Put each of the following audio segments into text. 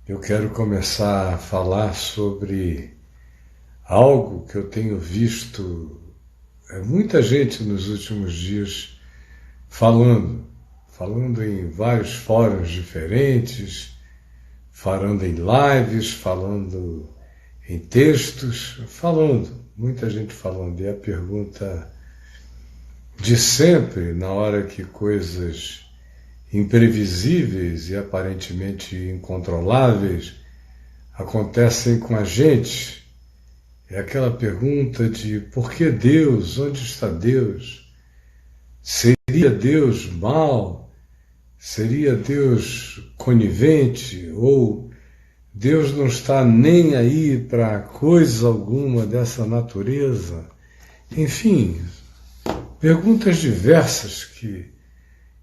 Eu quero começar a falar sobre algo que eu tenho visto muita gente nos últimos dias falando em vários fóruns diferentes, falando em lives, falando em textos, muita gente falando. E a pergunta de sempre, na hora que coisas imprevisíveis e aparentemente incontroláveis acontecem com a gente, é aquela pergunta de por que Deus? Onde está Deus? Seria Deus mau? Seria Deus conivente? Ou Deus não está nem aí para coisa alguma dessa natureza? Enfim, perguntas diversas que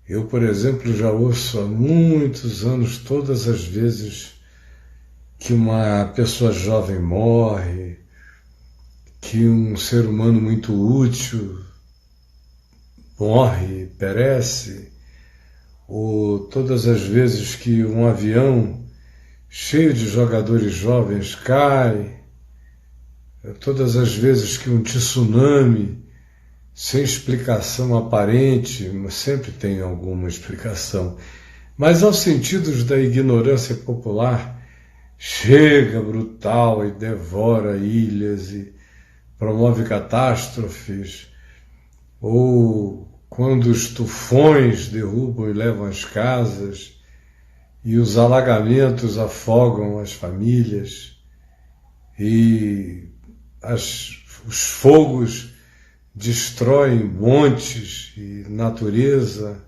eu, por exemplo, já ouço há muitos anos, todas as vezes que uma pessoa jovem morre, que um ser humano muito útil morre, perece, ou todas as vezes que um avião cheio de jogadores jovens cai, todas as vezes que um tsunami sem explicação aparente, mas sempre tem alguma explicação, mas aos sentidos da ignorância popular, chega brutal e devora ilhas e promove catástrofes, ou quando os tufões derrubam e levam as casas e os alagamentos afogam as famílias e os fogos destroem montes e natureza,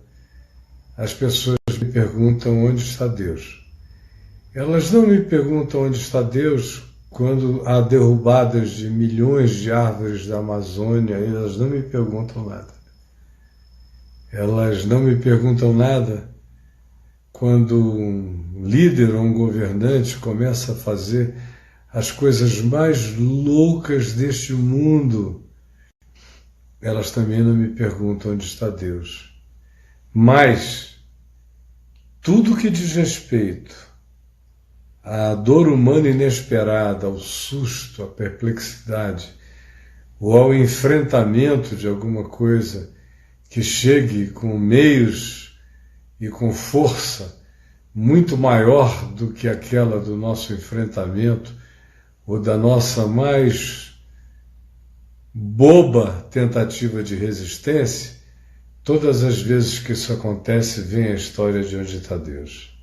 as pessoas me perguntam onde está Deus. Elas não me perguntam onde está Deus quando há derrubadas de milhões de árvores da Amazônia, elas não me perguntam nada. Elas não me perguntam nada quando um líder ou um governante começa a fazer as coisas mais loucas deste mundo. Elas também não me perguntam onde está Deus. Mas tudo que diz respeito à dor humana inesperada, ao susto, à perplexidade, ou ao enfrentamento de alguma coisa que chegue com meios e com força muito maior do que aquela do nosso enfrentamento ou da nossa mais boba tentativa de resistência, todas as vezes que isso acontece, vem a história de onde está Deus.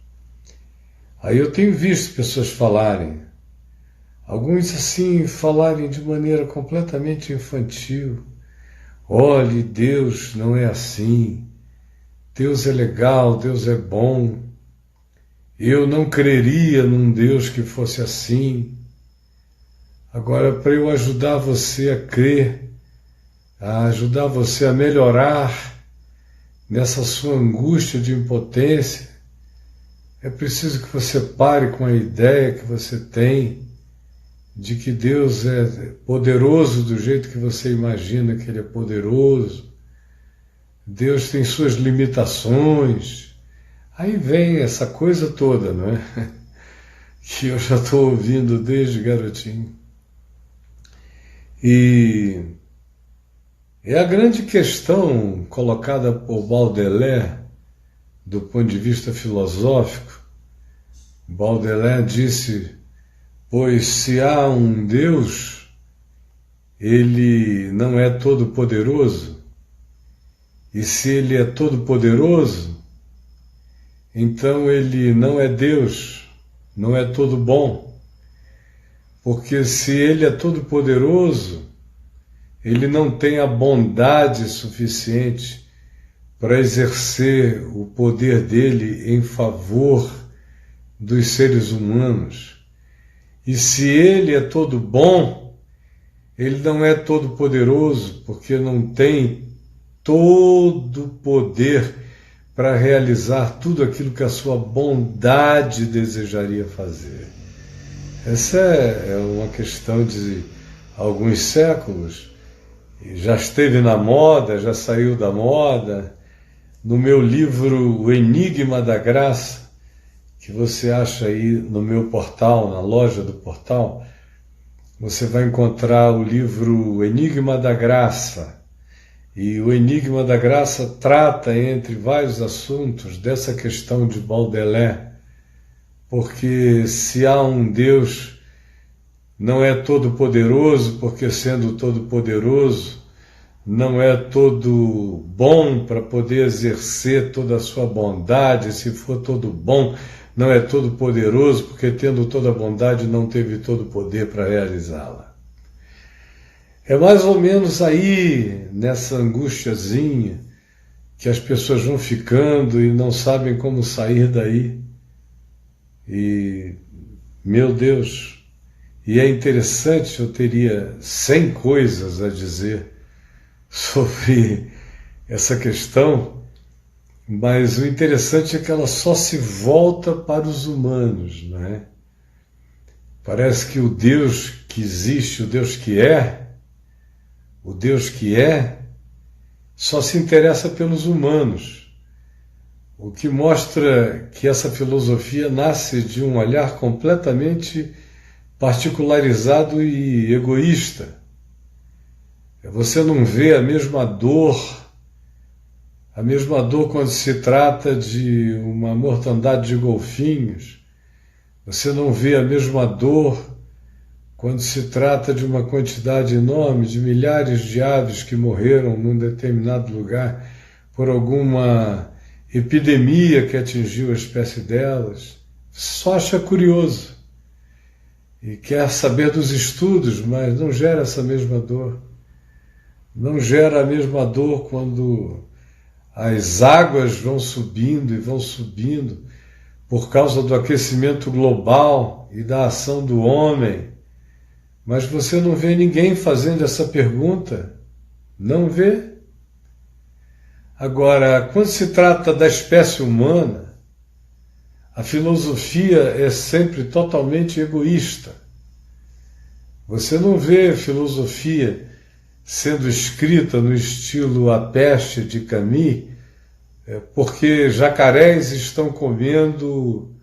Aí eu tenho visto pessoas falarem, alguns assim, falarem de maneira completamente infantil. Olhe, Deus não é assim, Deus é legal, Deus é bom, eu não creria num Deus que fosse assim. Agora, para eu ajudar você a crer, a ajudar você a melhorar nessa sua angústia de impotência, é preciso que você pare com a ideia que você tem de que Deus é poderoso do jeito que você imagina que Ele é poderoso. Deus tem suas limitações. Aí vem essa coisa toda, não é? Que eu já estou ouvindo desde garotinho. E é a grande questão colocada por Baudelaire, do ponto de vista filosófico. Baudelaire disse: pois se há um Deus, ele não é todo-poderoso, e se ele é todo-poderoso, então ele não é Deus, não é todo bom, porque se ele é todo-poderoso, ele não tem a bondade suficiente para exercer o poder dele em favor dos seres humanos. E se ele é todo bom, ele não é todo poderoso, porque não tem todo o poder para realizar tudo aquilo que a sua bondade desejaria fazer. Essa é uma questão de alguns séculos, já esteve na moda, já saiu da moda. No meu livro O Enigma da Graça, que você acha aí no meu portal, na loja do portal, você vai encontrar o livro Enigma da Graça. E o Enigma da Graça trata, entre vários assuntos, dessa questão de Baudelaire, porque se há um Deus, não é todo-poderoso, porque sendo todo-poderoso, não é todo bom para poder exercer toda a sua bondade. Se for todo bom, não é todo poderoso, porque tendo toda a bondade não teve todo o poder para realizá-la. É mais ou menos aí, nessa angustiazinha, que as pessoas vão ficando e não sabem como sair daí. E, meu Deus, e é interessante, eu teria 100 coisas a dizer sobre essa questão, mas o interessante é que ela só se volta para os humanos, não é? Parece que o Deus que existe, o Deus que é, só se interessa pelos humanos, o que mostra que essa filosofia nasce de um olhar completamente particularizado e egoísta. Você não vê a mesma dor quando se trata de uma mortandade de golfinhos. Você não vê a mesma dor quando se trata de uma quantidade enorme de milhares de aves que morreram num determinado lugar por alguma epidemia que atingiu a espécie delas. Só acha curioso e quer saber dos estudos, mas não gera essa mesma dor. Não gera a mesma dor quando as águas vão subindo e vão subindo por causa do aquecimento global e da ação do homem. Mas você não vê ninguém fazendo essa pergunta. Não vê. Agora, quando se trata da espécie humana, a filosofia é sempre totalmente egoísta. Você não vê filosofia sendo escrita no estilo A Peste de Camus, porque jacarés estão comendo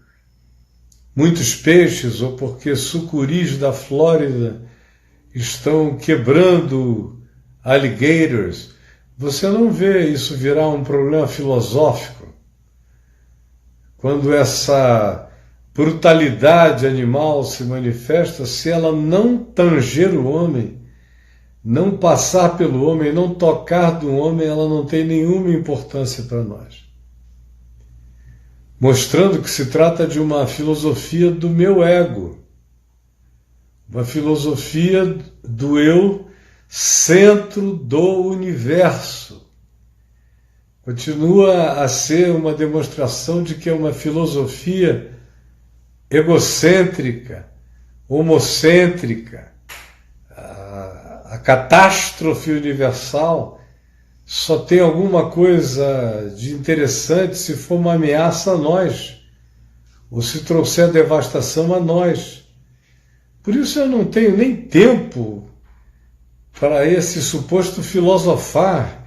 muitos peixes, ou porque sucuris da Flórida estão quebrando alligators. Você não vê isso virar um problema filosófico. Quando essa brutalidade animal se manifesta, se ela não tanger o homem, não passar pelo homem, não tocar do homem, ela não tem nenhuma importância para nós. Mostrando que se trata de uma filosofia do meu ego, uma filosofia do eu, centro do universo. Continua a ser uma demonstração de que é uma filosofia egocêntrica, homocêntrica. A catástrofe universal só tem alguma coisa de interessante se for uma ameaça a nós, ou se trouxer devastação a nós. Por isso eu não tenho nem tempo para esse suposto filosofar,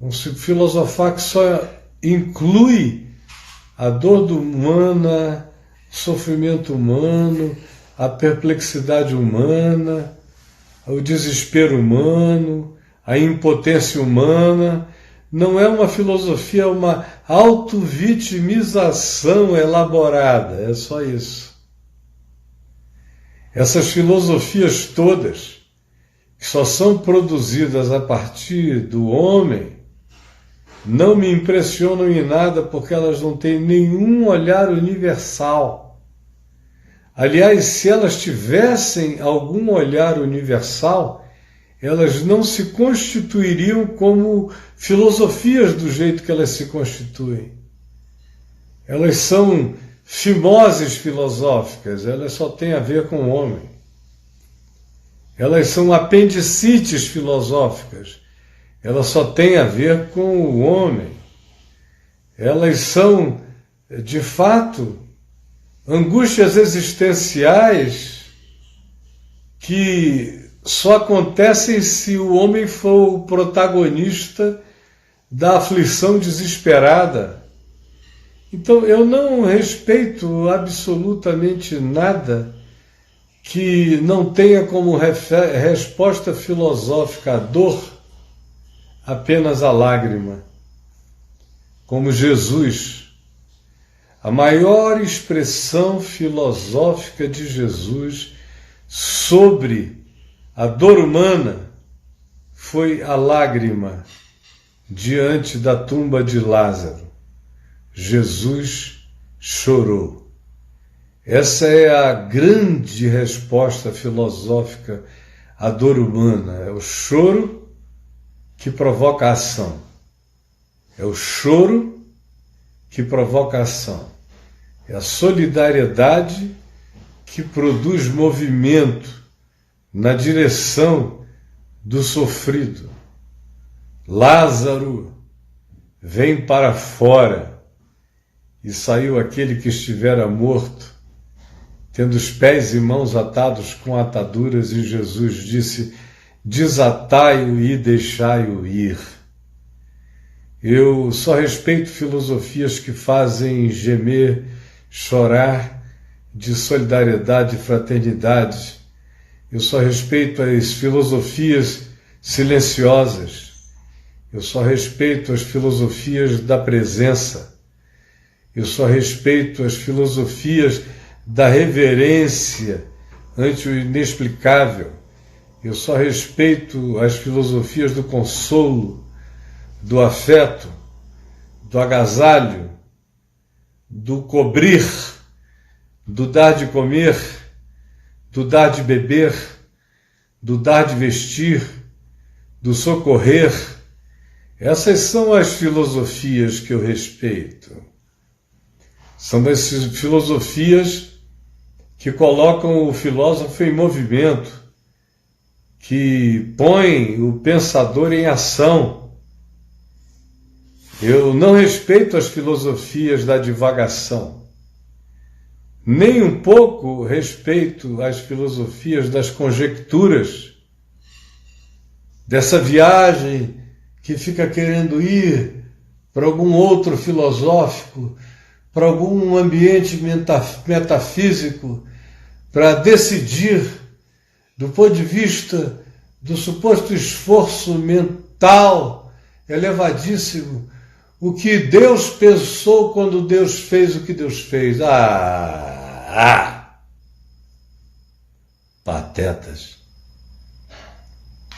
um filosofar que só inclui a dor humana, o sofrimento humano, a perplexidade humana, o desespero humano, a impotência humana. Não é uma filosofia, é uma autovitimização elaborada, é só isso. Essas filosofias todas, que só são produzidas a partir do homem, não me impressionam em nada, porque elas não têm nenhum olhar universal. Aliás, se elas tivessem algum olhar universal, elas não se constituiriam como filosofias do jeito que elas se constituem. Elas são fimoses filosóficas, elas só têm a ver com o homem. Elas são apendicites filosóficas, elas só têm a ver com o homem. Elas são, de fato, angústias existenciais que só acontecem se o homem for o protagonista da aflição desesperada Então, eu não respeito absolutamente nada que não tenha como resposta filosófica a dor apenas a lágrima. Como Jesus, a maior expressão filosófica de Jesus sobre a dor humana foi a lágrima diante da tumba de Lázaro. Jesus chorou. Essa é a grande resposta filosófica à dor humana. É o choro que provoca a ação. É o choro que provoca a ação. É a solidariedade que produz movimento na direção do sofrido. Lázaro, vem para fora. E saiu aquele que estivera morto, tendo os pés e mãos atados com ataduras, e Jesus disse: desatai-o e deixai-o ir. Eu só respeito filosofias que fazem gemer, chorar de solidariedade e fraternidade. Eu só respeito as filosofias silenciosas. Eu só respeito as filosofias da presença. Eu só respeito as filosofias da reverência ante o inexplicável. Eu só respeito as filosofias do consolo, do afeto, do agasalho, do cobrir, do dar de comer, do dar de beber, do dar de vestir, do socorrer. Essas são as filosofias que eu respeito. São essas filosofias que colocam o filósofo em movimento, que põem o pensador em ação. Eu não respeito as filosofias da divagação, nem um pouco respeito as filosofias das conjecturas, dessa viagem que fica querendo ir para algum outro filosófico, para algum ambiente metafísico, para decidir, do ponto de vista do suposto esforço mental elevadíssimo, o que Deus pensou quando Deus fez o que Deus fez. Patetas.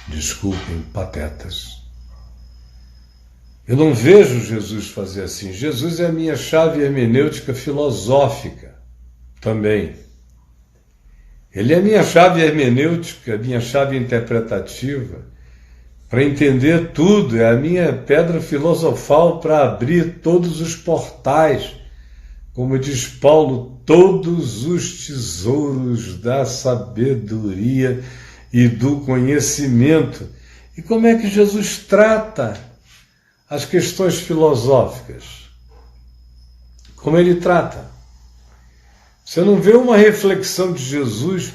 Desculpem, patetas. Eu não vejo Jesus fazer assim. Jesus é a minha chave hermenêutica filosófica também. Ele é a minha chave hermenêutica, a minha chave interpretativa para entender tudo. É a minha pedra filosofal para abrir todos os portais. Como diz Paulo, todos os tesouros da sabedoria e do conhecimento. E como é que Jesus trata as questões filosóficas? Como ele trata? Você não vê uma reflexão de Jesus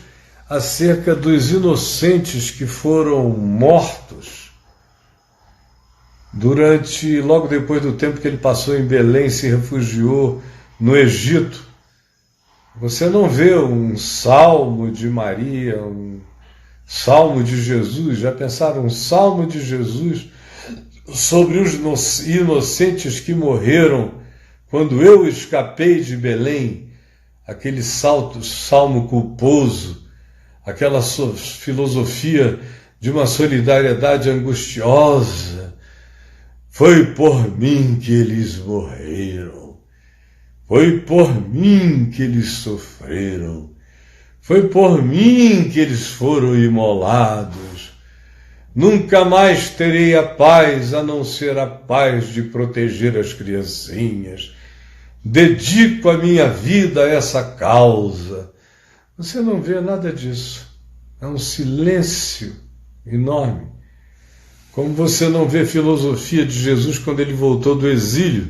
acerca dos inocentes que foram mortos logo depois do tempo que ele passou em Belém e se refugiou no Egito. Você não vê um salmo de Maria, um salmo de Jesus. Já pensaram um salmo de Jesus sobre os inocentes que morreram quando eu escapei de Belém? Aquele salmo culposo, aquela filosofia de uma solidariedade angustiosa. Foi por mim que eles morreram. Foi por mim que eles sofreram. Foi por mim que eles foram imolados. Nunca mais terei a paz, a não ser a paz de proteger as criancinhas. Dedico a minha vida a essa causa. Você não vê nada disso. É um silêncio enorme. Como você não vê filosofia de Jesus quando ele voltou do exílio.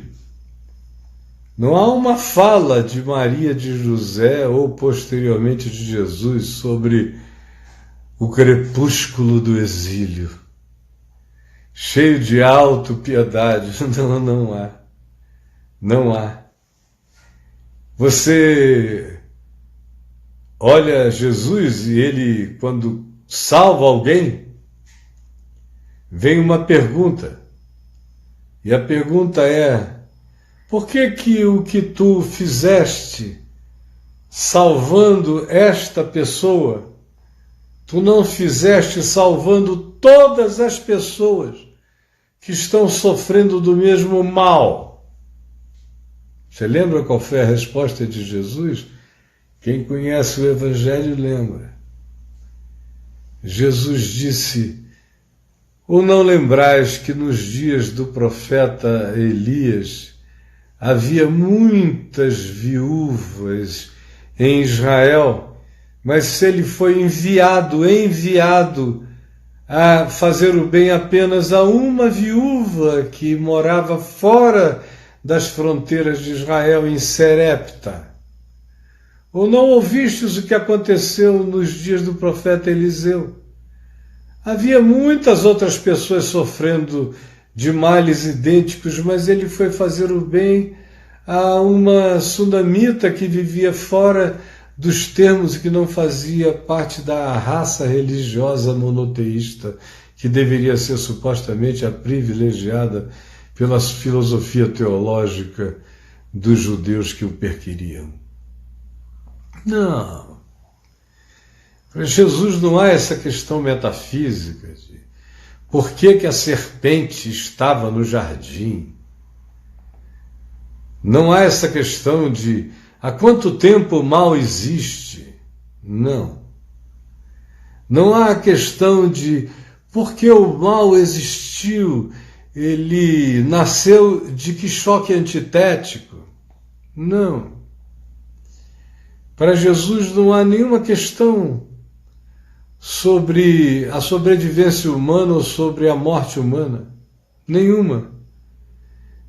Não há uma fala de Maria de José ou posteriormente de Jesus sobre o crepúsculo do exílio, cheio de autopiedade. Não há. Não há. Você olha Jesus e ele, quando salva alguém, vem uma pergunta. E a pergunta é: por que que o que tu fizeste salvando esta pessoa, tu não fizeste salvando todas as pessoas que estão sofrendo do mesmo mal? Você lembra qual foi a resposta de Jesus? Quem conhece o Evangelho lembra. Jesus disse: ou não lembrais que nos dias do profeta Elias havia muitas viúvas em Israel, mas se ele foi enviado a fazer o bem apenas a uma viúva que morava fora das fronteiras de Israel, em Serepta. Ou não ouvistes o que aconteceu nos dias do profeta Eliseu? Havia muitas outras pessoas sofrendo de males idênticos, mas ele foi fazer o bem a uma sunamita que vivia fora dos termos e que não fazia parte da raça religiosa monoteísta, que deveria ser supostamente a privilegiada pela filosofia teológica dos judeus que o perquiriam. Não. Para Jesus não há essa questão metafísica de por que a serpente estava no jardim. Não há essa questão de há quanto tempo o mal existe. Não. Não há a questão de por que o mal existiu, ele nasceu de que choque antitético. Não. Para Jesus não há nenhuma questão sobre a sobrevivência humana ou sobre a morte humana. Nenhuma.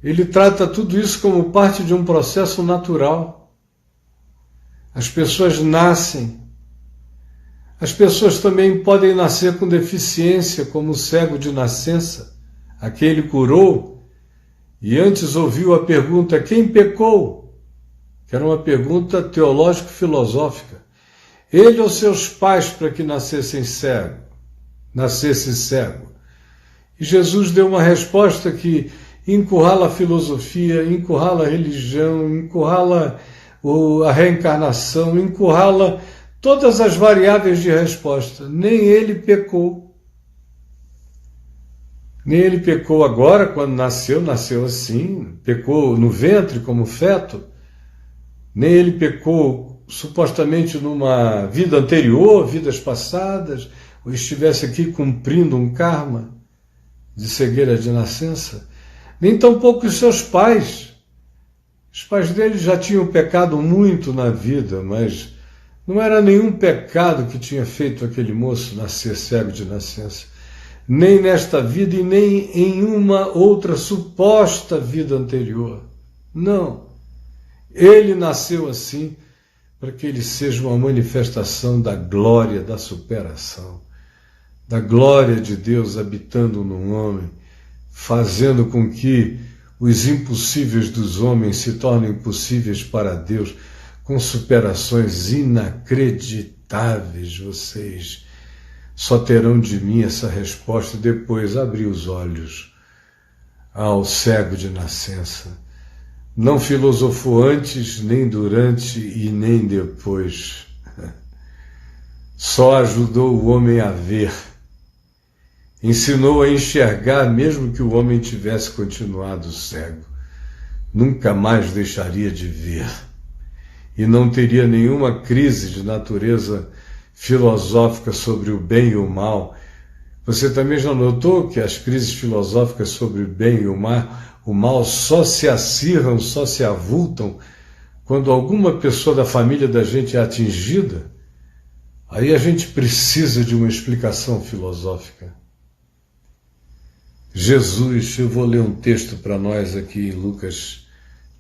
Ele trata tudo isso como parte de um processo natural. As pessoas nascem. As pessoas também podem nascer com deficiência, como o cego de nascença, a quem ele curou, e antes ouviu a pergunta: quem pecou? Que era uma pergunta teológico-filosófica. Ele ou seus pais para que nascesse cego? E Jesus deu uma resposta que encurrala a filosofia, encurrala a religião, encurrala a reencarnação, encurrala todas as variáveis de resposta. Nem ele pecou. Nem ele pecou agora, quando nasceu assim, pecou no ventre como feto. Nem ele pecou supostamente numa vida anterior, vidas passadas, ou estivesse aqui cumprindo um karma de cegueira de nascença. Nem tampouco os seus pais. Os pais dele já tinham pecado muito na vida, mas não era nenhum pecado que tinha feito aquele moço nascer cego de nascença. Nem nesta vida e nem em uma outra suposta vida anterior. Não. Ele nasceu assim para que ele seja uma manifestação da glória da superação, da glória de Deus habitando num homem, fazendo com que os impossíveis dos homens se tornem possíveis para Deus, com superações inacreditáveis. Vocês só terão de mim essa resposta e depois abrir os olhos ao cego de nascença. Não filosofou antes, nem durante e nem depois. Só ajudou o homem a ver. Ensinou a enxergar, mesmo que o homem tivesse continuado cego. Nunca mais deixaria de ver. E não teria nenhuma crise de natureza filosófica sobre o bem e o mal. Você também já notou que as crises filosóficas sobre o bem e o mal só se acirram, só se avultam quando alguma pessoa da família da gente é atingida? Aí a gente precisa de uma explicação filosófica. Jesus, eu vou ler um texto para nós aqui em Lucas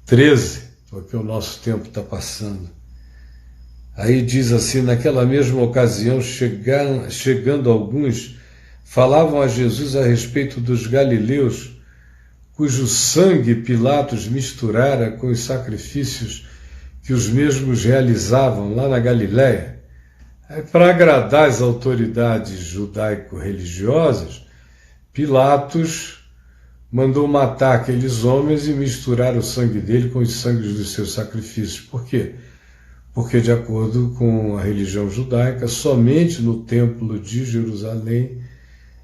13, porque o nosso tempo está passando. Aí diz assim: naquela mesma ocasião, chegando alguns, falavam a Jesus a respeito dos galileus, cujo sangue Pilatos misturara com os sacrifícios que os mesmos realizavam lá na Galiléia. Para agradar as autoridades judaico-religiosas, Pilatos mandou matar aqueles homens e misturar o sangue dele com os sangues dos seus sacrifícios. Por quê? Porque, de acordo com a religião judaica, somente no templo de Jerusalém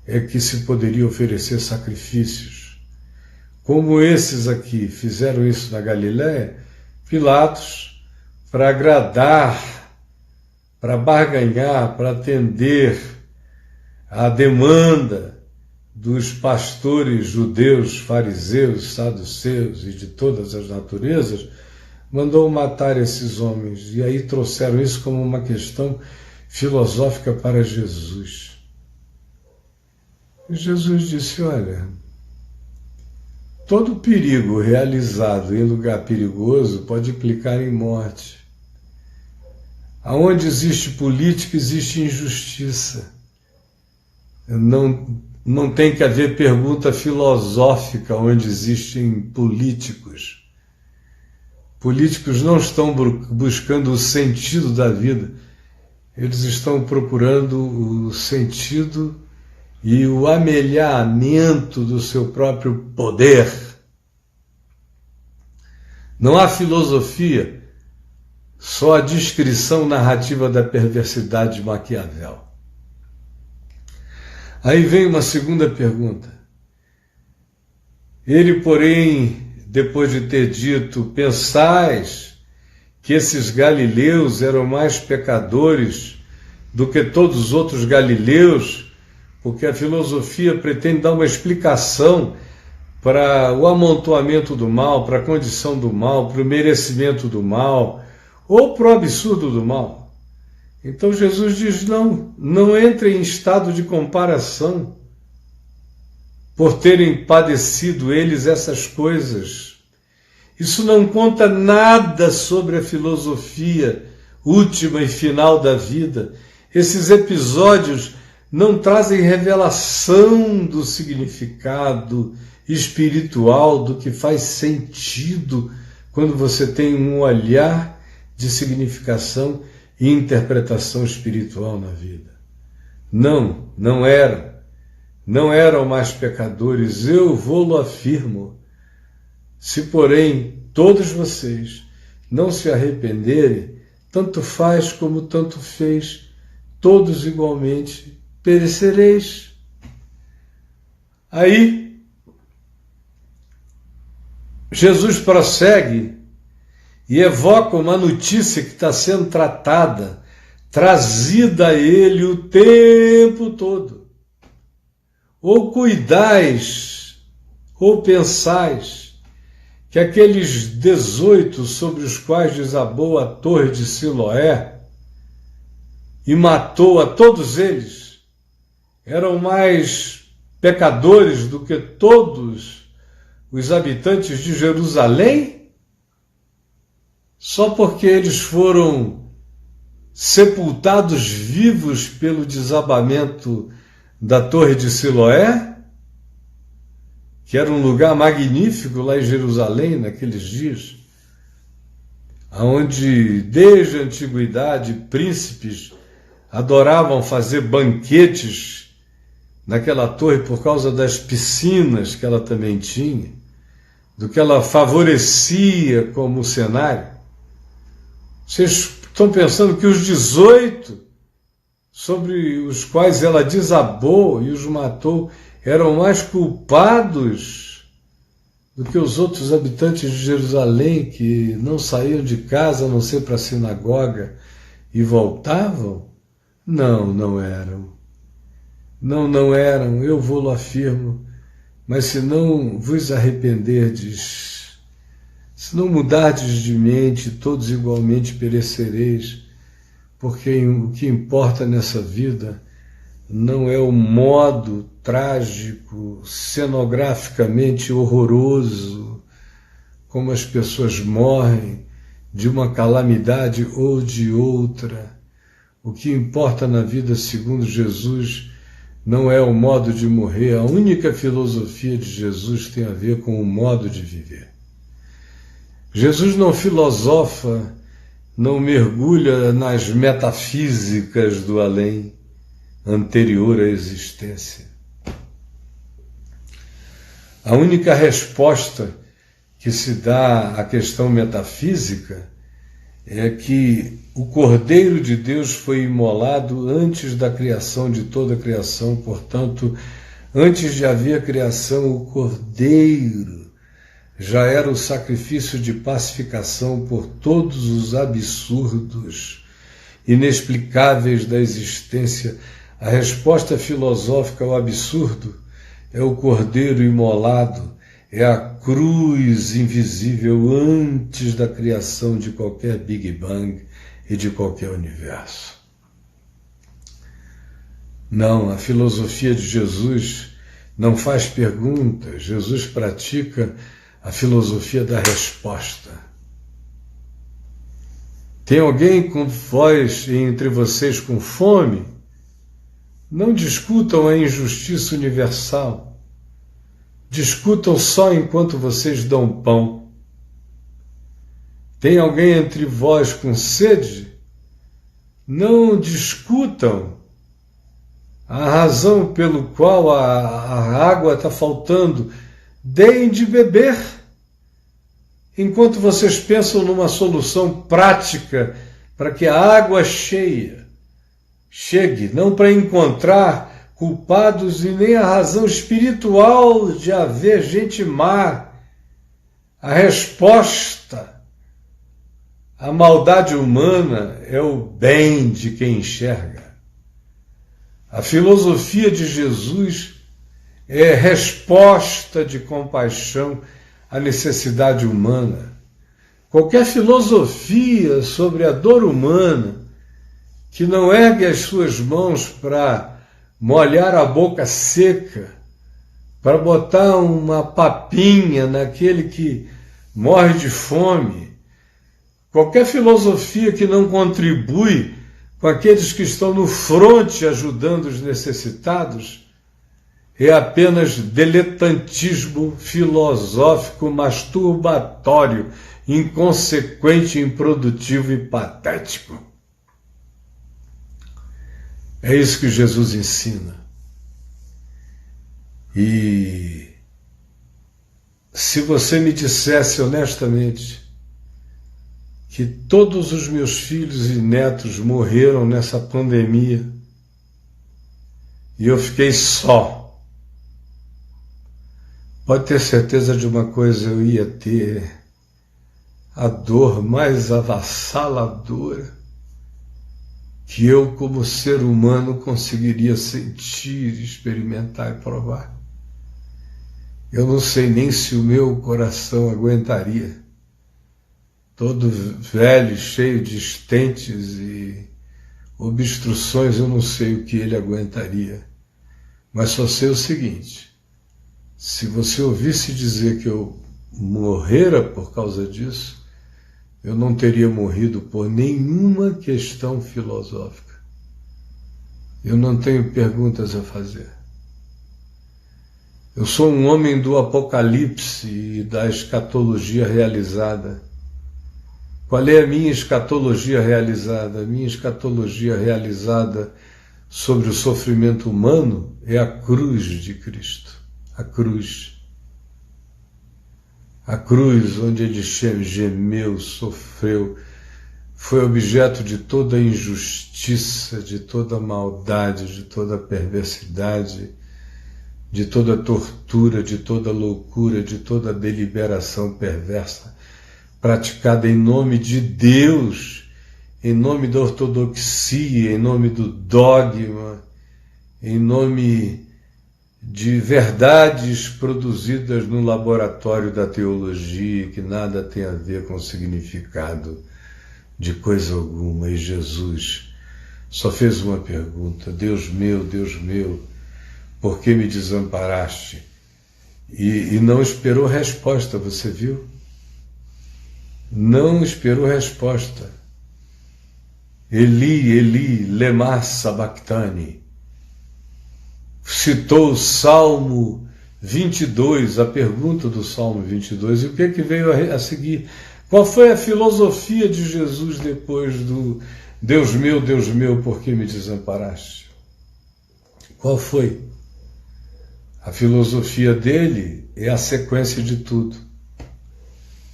é que se poderia oferecer sacrifícios. Como esses aqui fizeram isso na Galiléia, Pilatos, para agradar, para barganhar, para atender à demanda dos pastores judeus, fariseus, saduceus e de todas as naturezas, mandou matar esses homens. E aí trouxeram isso como uma questão filosófica para Jesus. E Jesus disse, olha, todo perigo realizado em lugar perigoso pode implicar em morte. Aonde existe política, existe injustiça. Não tem que haver pergunta filosófica onde existem políticos. Políticos não estão buscando o sentido da vida, eles estão procurando o sentido e o amelhamento do seu próprio poder. Não há filosofia, só a descrição narrativa da perversidade de Maquiavel. Aí vem uma segunda pergunta. Ele, porém, depois de ter dito, pensais que esses galileus eram mais pecadores do que todos os outros galileus, porque a filosofia pretende dar uma explicação para o amontoamento do mal, para a condição do mal, para o merecimento do mal, ou para o absurdo do mal. Então Jesus diz, não entrem em estado de comparação por terem padecido eles essas coisas. Isso não conta nada sobre a filosofia última e final da vida. Esses episódios não trazem revelação do significado espiritual, do que faz sentido quando você tem um olhar de significação e interpretação espiritual na vida. Não eram mais pecadores, eu vou-lo afirmo. Se, porém, todos vocês não se arrependerem, tanto faz como tanto fez, todos igualmente perecereis. Aí, Jesus prossegue e evoca uma notícia que está sendo trazida a ele o tempo todo. Ou cuidais, ou pensais, que aqueles 18 sobre os quais desabou a torre de Siloé e matou a todos eles, eram mais pecadores do que todos os habitantes de Jerusalém? Só porque eles foram sepultados vivos pelo desabamento da Torre de Siloé, que era um lugar magnífico lá em Jerusalém naqueles dias, onde desde a antiguidade príncipes adoravam fazer banquetes naquela torre por causa das piscinas que ela também tinha, do que ela favorecia como cenário. Vocês estão pensando que os 18 sobre os quais ela desabou e os matou eram mais culpados do que os outros habitantes de Jerusalém que não saíam de casa a não ser para a sinagoga e voltavam? Não eram. Não eram, eu vou-lo afirmo. Mas se não vos arrependerdes, se não mudardes de mente, todos igualmente perecereis, porque o que importa nessa vida não é o modo trágico, cenograficamente horroroso, como as pessoas morrem de uma calamidade ou de outra. O que importa na vida, segundo Jesus, não é o modo de morrer. A única filosofia de Jesus tem a ver com o modo de viver. Jesus não filosofa não mergulha nas metafísicas do além, anterior à existência. A única resposta que se dá à questão metafísica é que o Cordeiro de Deus foi imolado antes da criação de toda a criação, portanto, antes de haver criação, o Cordeiro já era o sacrifício de pacificação por todos os absurdos inexplicáveis da existência. A resposta filosófica ao absurdo é o Cordeiro imolado, é a cruz invisível antes da criação de qualquer Big Bang e de qualquer universo. Não, a filosofia de Jesus não faz perguntas, Jesus pratica a filosofia da resposta. Tem alguém com vós entre vocês com fome? Não discutam a injustiça universal. Discutam só enquanto vocês dão pão. Tem alguém entre vós com sede? Não discutam a razão pelo qual a água está faltando. Deem de beber. Enquanto vocês pensam numa solução prática para que a água chegue, não para encontrar culpados e nem a razão espiritual de haver gente má. A resposta à maldade humana é o bem de quem enxerga. A filosofia de Jesus é resposta de compaixão à necessidade humana. Qualquer filosofia sobre a dor humana que não ergue as suas mãos para molhar a boca seca, para botar uma papinha naquele que morre de fome, qualquer filosofia que não contribui com aqueles que estão no fronte ajudando os necessitados, é apenas diletantismo filosófico masturbatório, inconsequente, improdutivo e patético. É isso que Jesus ensina. E se você me dissesse honestamente que todos os meus filhos e netos morreram nessa pandemia e eu fiquei só, pode ter certeza de uma coisa, eu ia ter a dor mais avassaladora que eu, como ser humano, conseguiria sentir, experimentar e provar. Eu não sei nem se o meu coração aguentaria. Todo velho, cheio de estentes e obstruções, eu não sei o que ele aguentaria. Mas só sei o seguinte: se você ouvisse dizer que eu morrera por causa disso, eu não teria morrido por nenhuma questão filosófica. Eu não tenho perguntas a fazer. Eu sou um homem do apocalipse e da escatologia realizada. Qual é a minha escatologia realizada? A minha escatologia realizada sobre o sofrimento humano é a cruz de Cristo. A cruz. A cruz onde ele gemeu, sofreu, foi objeto de toda injustiça, de toda maldade, de toda perversidade, de toda tortura, de toda loucura, de toda deliberação perversa, praticada em nome de Deus, em nome da ortodoxia, em nome do dogma, em nome de verdades produzidas no laboratório da teologia, que nada tem a ver com o significado de coisa alguma. E Jesus só fez uma pergunta: Deus meu, por que me desamparaste? E não esperou resposta, você viu? Não esperou resposta. Eli, Eli, lema sabachthani. Citou o Salmo 22, a pergunta do Salmo 22, e o que veio a seguir? Qual foi a filosofia de Jesus depois do Deus meu, por que me desamparaste? Qual foi? A filosofia dele é a sequência de tudo.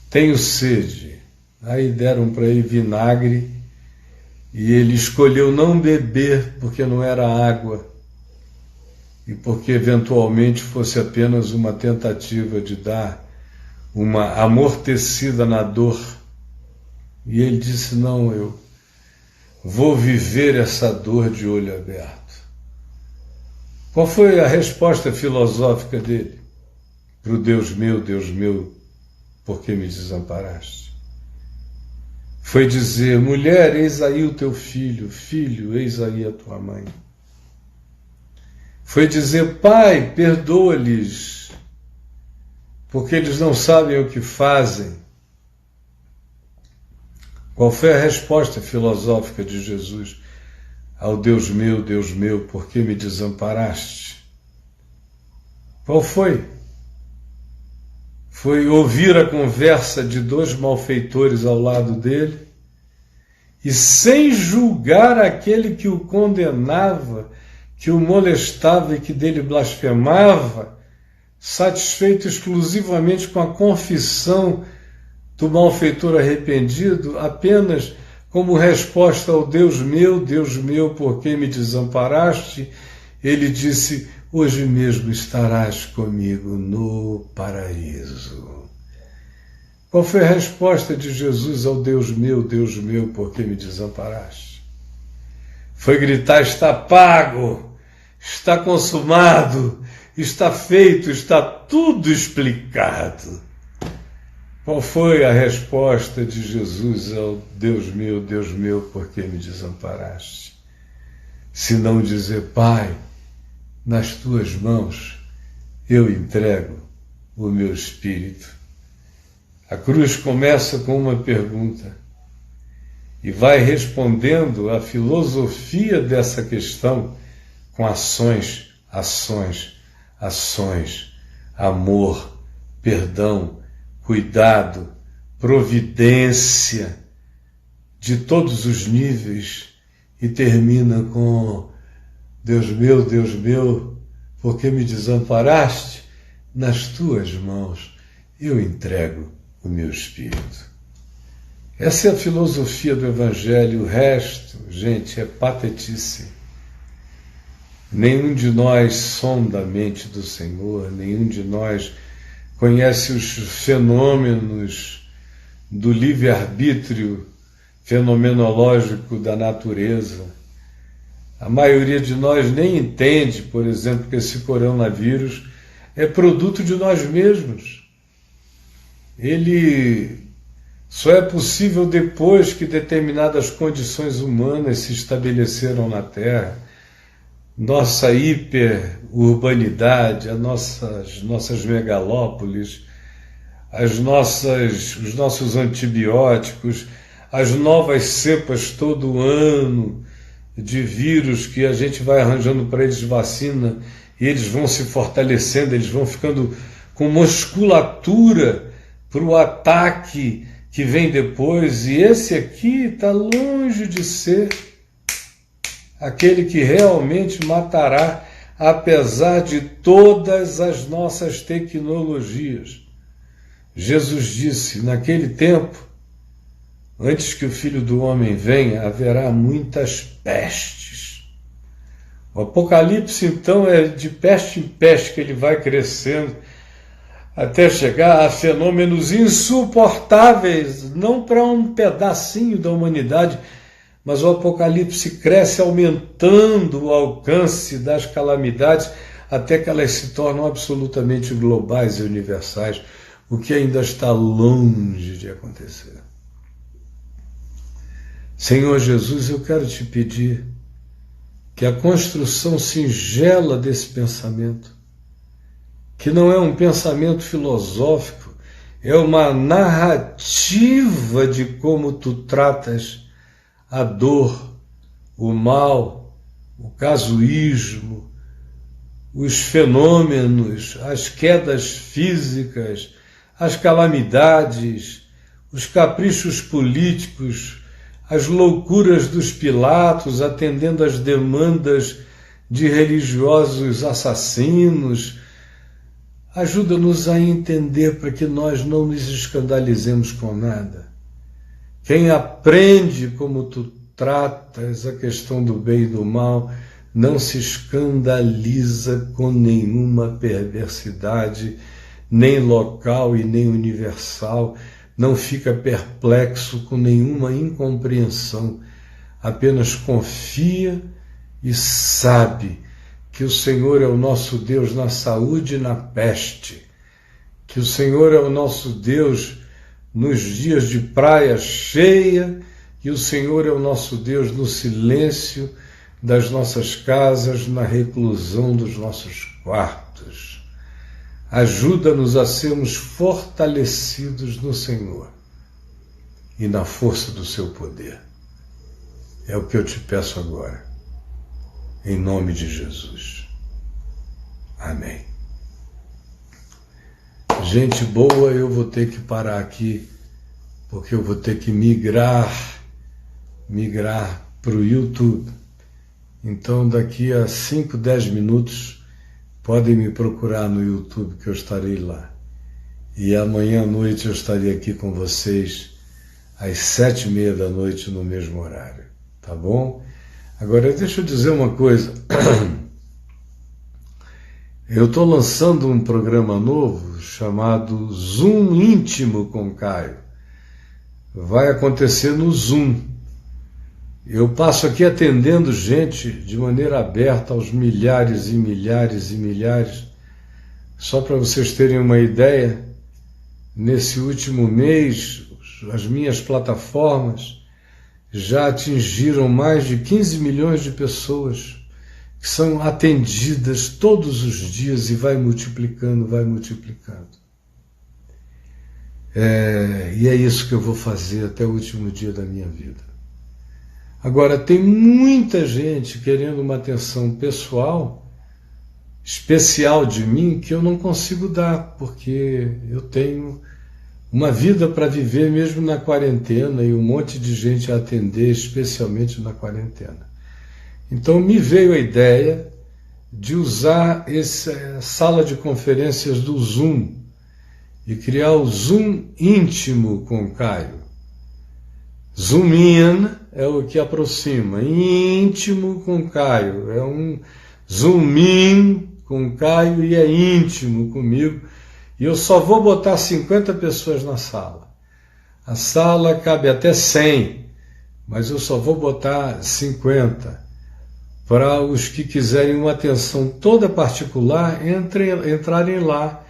Tenho sede. Aí deram para ele vinagre e ele escolheu não beber porque não era água e porque eventualmente fosse apenas uma tentativa de dar uma amortecida na dor. E ele disse, não, eu vou viver essa dor de olho aberto. Qual foi a resposta filosófica dele para o Deus meu, por que me desamparaste? Foi dizer, mulher, eis aí o teu filho, filho, eis aí a tua mãe. Foi dizer, pai, perdoa-lhes, porque eles não sabem o que fazem. Qual foi a resposta filosófica de Jesus ao Deus meu, por que me desamparaste? Qual foi? Foi ouvir a conversa de dois malfeitores ao lado dele e, sem julgar aquele que o condenava, que o molestava e que dele blasfemava, satisfeito exclusivamente com a confissão do malfeitor arrependido, apenas como resposta ao Deus meu, por que me desamparaste, ele disse, hoje mesmo estarás comigo no paraíso. Qual foi a resposta de Jesus ao Deus meu, por que me desamparaste? Foi gritar, está pago, está consumado, está feito, está tudo explicado. Qual foi a resposta de Jesus ao Deus meu, por que me desamparaste? Se não dizer, Pai, nas tuas mãos eu entrego o meu espírito. A cruz começa com uma pergunta e vai respondendo a filosofia dessa questão com ações, amor, perdão, cuidado, providência de todos os níveis e termina com Deus meu, por que me desamparaste? Nas tuas mãos eu entrego o meu espírito. Essa é a filosofia do Evangelho. O resto, gente, é patetice. Nenhum de nós sonda a mente do Senhor, nenhum de nós conhece os fenômenos do livre-arbítrio fenomenológico da natureza. A maioria de nós nem entende, por exemplo, que esse coronavírus é produto de nós mesmos. Ele só é possível depois que determinadas condições humanas se estabeleceram na Terra. Nossa hiperurbanidade, as nossas megalópolis, os nossos antibióticos, as novas cepas todo ano de vírus que a gente vai arranjando para eles vacina e eles vão se fortalecendo, eles vão ficando com musculatura para o ataque que vem depois, e esse aqui está longe de ser aquele que realmente matará, apesar de todas as nossas tecnologias. Jesus disse, naquele tempo, antes que o Filho do Homem venha, haverá muitas pestes. O Apocalipse, então, é de peste em peste que ele vai crescendo, até chegar a fenômenos insuportáveis, não para um pedacinho da humanidade, mas o Apocalipse cresce aumentando o alcance das calamidades até que elas se tornam absolutamente globais e universais, o que ainda está longe de acontecer. Senhor Jesus, eu quero te pedir que a construção singela desse pensamento, que não é um pensamento filosófico, é uma narrativa de como tu tratas a dor, o mal, o casuísmo, os fenômenos, as quedas físicas, as calamidades, os caprichos políticos, as loucuras dos Pilatos, atendendo às demandas de religiosos assassinos. Ajuda-nos a entender para que nós não nos escandalizemos com nada. Quem aprende como tu tratas a questão do bem e do mal, não se escandaliza com nenhuma perversidade, nem local e nem universal, não fica perplexo com nenhuma incompreensão, apenas confia e sabe que o Senhor é o nosso Deus na saúde e na peste, que o Senhor é o nosso Deus nos dias de praia cheia, e o Senhor é o nosso Deus no silêncio das nossas casas, na reclusão dos nossos quartos. Ajuda-nos a sermos fortalecidos no Senhor e na força do seu poder. É o que eu te peço agora, em nome de Jesus. Amém. Gente boa, eu vou ter que parar aqui, porque eu vou ter que migrar para o YouTube. Então, daqui a 5, 10 minutos, podem me procurar no YouTube, que eu estarei lá. E amanhã à noite eu estarei aqui com vocês, às 7h30 da noite, no mesmo horário. Tá bom? Agora, deixa eu dizer uma coisa. Eu estou lançando um programa novo chamado Zoom Íntimo com Caio. Vai acontecer no Zoom. Eu passo aqui atendendo gente de maneira aberta aos milhares e milhares e milhares. Só para vocês terem uma ideia, nesse último mês, as minhas plataformas já atingiram mais de 15 milhões de pessoas que são atendidas todos os dias e vai multiplicando, vai multiplicando. E é isso que eu vou fazer até o último dia da minha vida. Agora, tem muita gente querendo uma atenção pessoal, especial de mim, que eu não consigo dar, porque eu tenho uma vida para viver mesmo na quarentena e um monte de gente a atender, especialmente na quarentena. Então me veio a ideia de usar essa sala de conferências do Zoom e criar o Zoom Íntimo com Caio. Zoom in é o que aproxima, íntimo com Caio, é um zoom in com Caio e é íntimo comigo, e eu só vou botar 50 pessoas na sala. A sala cabe até 100, mas eu só vou botar 50, para os que quiserem uma atenção toda particular, entrarem lá.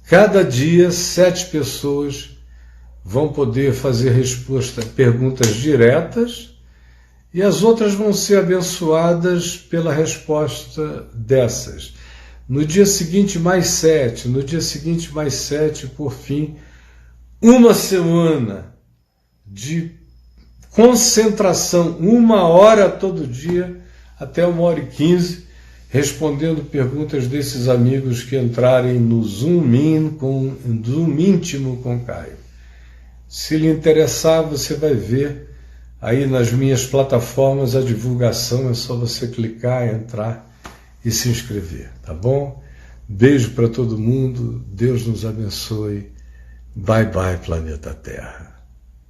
Cada dia, 7 pessoas vão poder fazer perguntas diretas, e as outras vão ser abençoadas pela resposta dessas. No dia seguinte, mais 7, no dia seguinte, mais 7, por fim, uma semana de concentração, 1 hora todo dia, até 1h15, respondendo perguntas desses amigos que entrarem no Zoom Íntimo com Caio. Se lhe interessar, você vai ver aí nas minhas plataformas a divulgação, é só você clicar, entrar e se inscrever, tá bom? Beijo para todo mundo, Deus nos abençoe. Bye bye, planeta Terra.